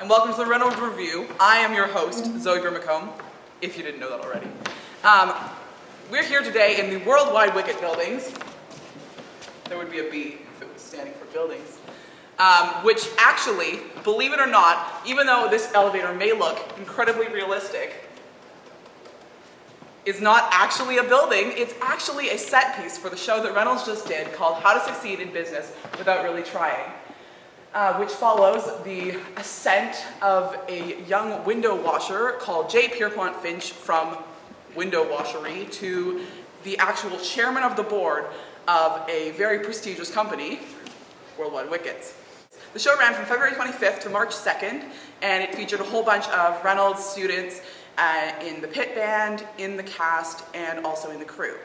and welcome to the Reynolds Review. I am your host, Zoe Grimacombe, if you didn't know that already. We're here today in the Worldwide Wicket buildings. There would be a B if it was standing for buildings. Which actually, believe it or not, even though this elevator may look incredibly realistic, is not actually a building. It's actually a set piece for the show that Reynolds just did called How to Succeed in Business Without Really Trying, which follows the ascent of a young window washer called J. Pierpont Finch from window washery to the actual chairman of the board of a very prestigious company, Worldwide Wickets. The show ran from February 25th to March 2nd, and it featured a whole bunch of Reynolds students in the pit band, in the cast, and also in the crew.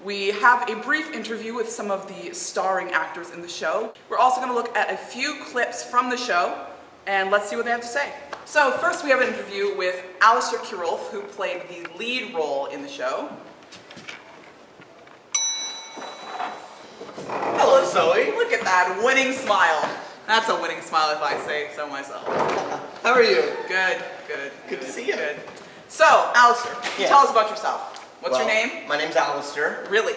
We have a brief interview with some of the starring actors in the show. We're also going to look at a few clips from the show, and let's see what they have to say. So first we have an interview with Alistair Kirulf, who played the lead role in the show. Hello, Zoe. Look at that winning smile. That's a winning smile if I say so myself. How are you? Good. Good to see you. Good. So, Alistair, tell us about yourself. What's your name? My name's Alistair. Really?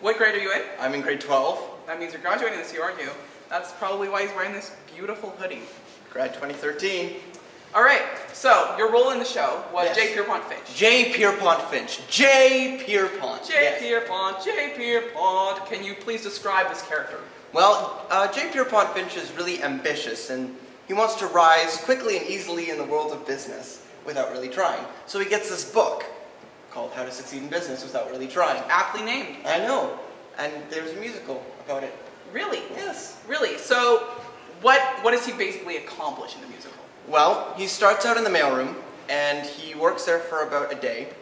What grade are you in? I'm in grade 12. That means you're graduating this year, aren't you? That's probably why he's wearing this beautiful hoodie. Grad 2013. All right, so your role in the show was Yes. J. Pierpont Finch. J. Pierpont Finch. J. Pierpont. J. Pierpont. Can you please describe this character? Well, J. Pierpont Finch is really ambitious, and he wants to rise quickly and easily in the world of business without really trying. So he gets this book called How to Succeed in Business Without Really Trying. Aptly named. I know. And there's a musical about it. Really? Yes. Really? So, what does he basically accomplish in the musical? Well, he starts out in the mailroom, and he works there for about a day,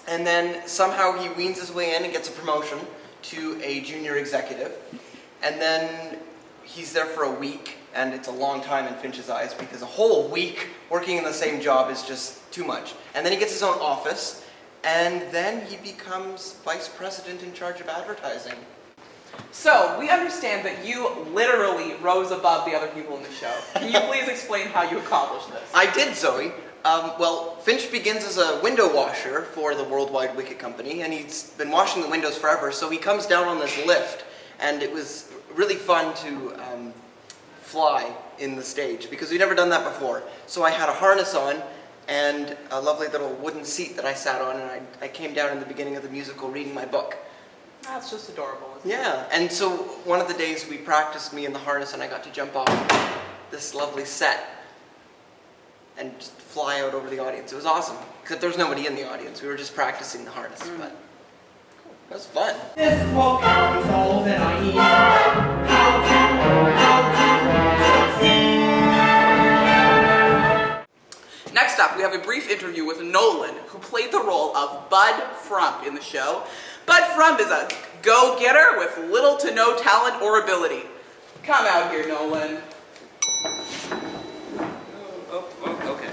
and then somehow he weans his way in and gets a promotion to a junior executive, and then he's there for a week, and it's a long time in Finch's eyes because a whole week working in the same job is just too much. And then he gets his own office, and then he becomes vice president in charge of advertising. So, we understand that you literally rose above the other people in the show. Can you please explain how you accomplished this? I did, Zoe. Well, Finch begins as a window washer for the Worldwide Wicket Company, and he's been washing the windows forever, so he comes down on this lift, and it was really fun to fly in the stage, because we'd never done that before. So I had a harness on, and a lovely little wooden seat that I sat on, and I came down in the beginning of the musical reading my book. That's just adorable, isn't it? Yeah, and so one of the days we practiced me in the harness, and I got to jump off this lovely set and just fly out over the audience. It was awesome, except there was nobody in the audience. We were just practicing the harness, but it was fun. This book is all that I need. How to succeed. Next up, we have a brief interview with Nolan, who played the role of Bud Frump in the show. Bud Frump is a go-getter with little to no talent or ability. Come out here, Nolan. Okay.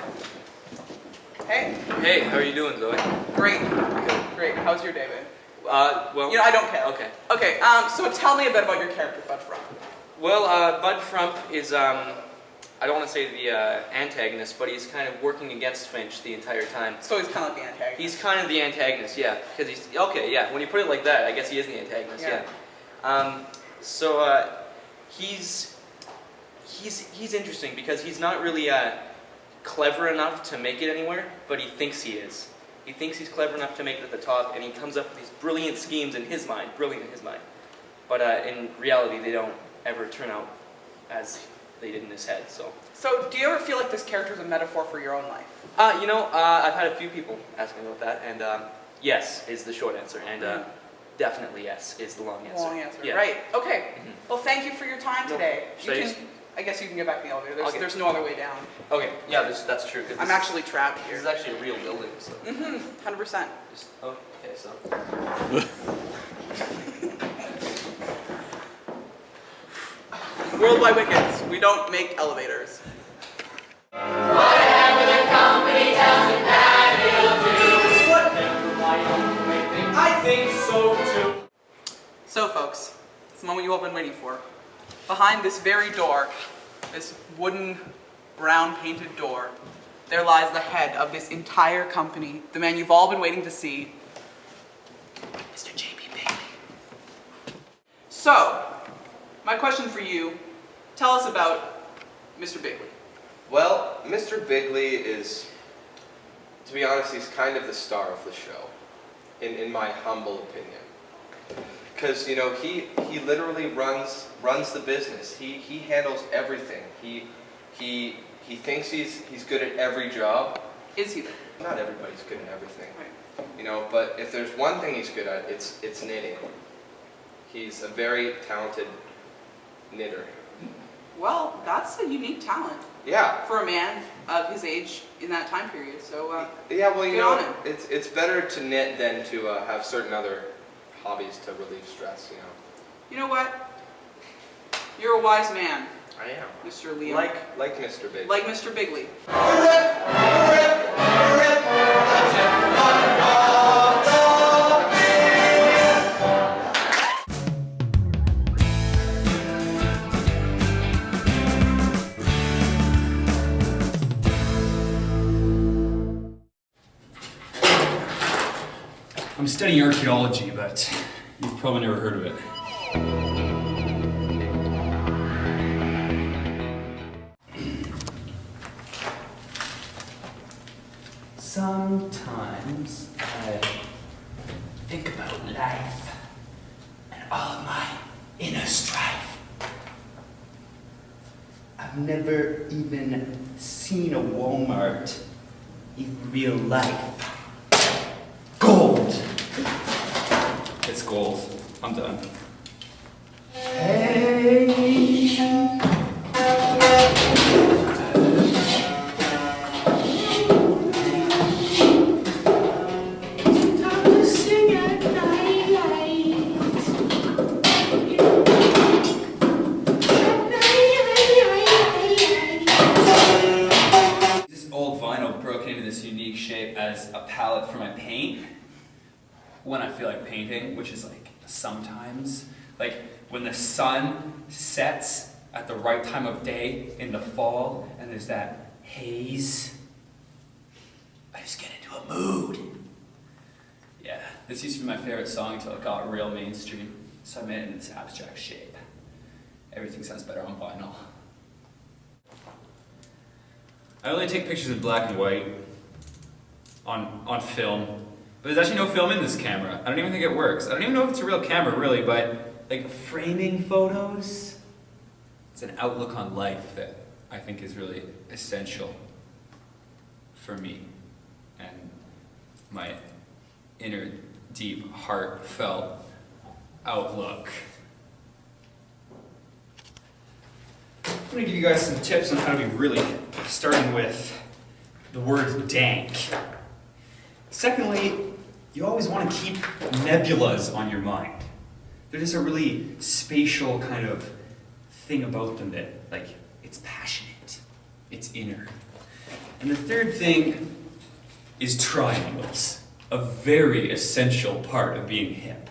Hey. Hey, how are you doing, Zoe? Great. Great. How's your day been? Well... You know, I don't care. Okay. Okay, so tell me a bit about your character, Bud Frump. Well, Bud Frump is, I don't want to say the antagonist, but he's kind of working against Finch the entire time. So he's kind of like the antagonist. He's kind of the antagonist, yeah. Because he's, okay, yeah, when you put it like that, I guess he is the antagonist, yeah. He's interesting because he's not really clever enough to make it anywhere, but he thinks he is. He thinks he's clever enough to make it at the top, and he comes up with these brilliant schemes in his mind, But in reality, they don't ever turn out as they did in his head, so. So do you ever feel like this character is a metaphor for your own life? I've had a few people ask me about that, and yes is the short answer, and definitely yes is the long answer. Long answer, yeah. right. Okay, well thank you for your time today. No, I guess you can get back in the elevator. There's no other way down. Okay, yeah, that's true. I'm actually trapped here. This is actually a real building, so. 100%. Okay, so. Worldwide Wickets, we don't make elevators. Whatever the company tells him that he'll do. Whatever my uncle may think, I think so too. So folks, it's the moment you all been waiting for. Behind this very door, this wooden brown painted door, there lies the head of this entire company, the man you've all been waiting to see, Mr. J.B. Bailey. So, my question for you, tell us about Mr. Bigley. Well, Mr. Bigley is, to be honest, he's kind of the star of the show, in my humble opinion. Because, you know, he literally runs the business. He handles everything. He thinks he's good at every job. Is he though? Not everybody's good at everything. Right. You know, but if there's one thing he's good at, it's knitting. He's a very talented knitter. Well, that's a unique talent Yeah. for a man of his age in that time period. So, Yeah, well, you Good know, on him. it's better to knit than to have certain other hobbies to relieve stress, you know. you know what? You're a wise man, I am. Mr. Liam. Like Mr. Big. Like Mr. Bigley. I'm studying archaeology, but you've probably never heard of it. Sometimes I think about life and all of my inner strife. I've never even seen a Walmart in real life. Gold! It's gold. I'm done. Hey. This old vinyl broke into this unique shape as a palette for my paint. When I feel like painting, which is like sometimes, like when the sun sets at the right time of day in the fall and there's that haze, I just get into a mood. Yeah, this used to be my favorite song until it got real mainstream, so I made it in this abstract shape. Everything sounds better on vinyl. I only take pictures in black and white on film. But there's actually no film in this camera. I don't even think it works. I don't even know if it's a real camera, really, but like framing photos, it's an outlook on life that I think is really essential for me and my inner, deep, heartfelt outlook. I'm gonna give you guys some tips on how to be really, starting with the word dank. Secondly, you always want to keep nebulas on your mind. They're just a really spatial kind of thing about them that, like, it's passionate, it's inner. And the third thing is triangles, a very essential part of being hip.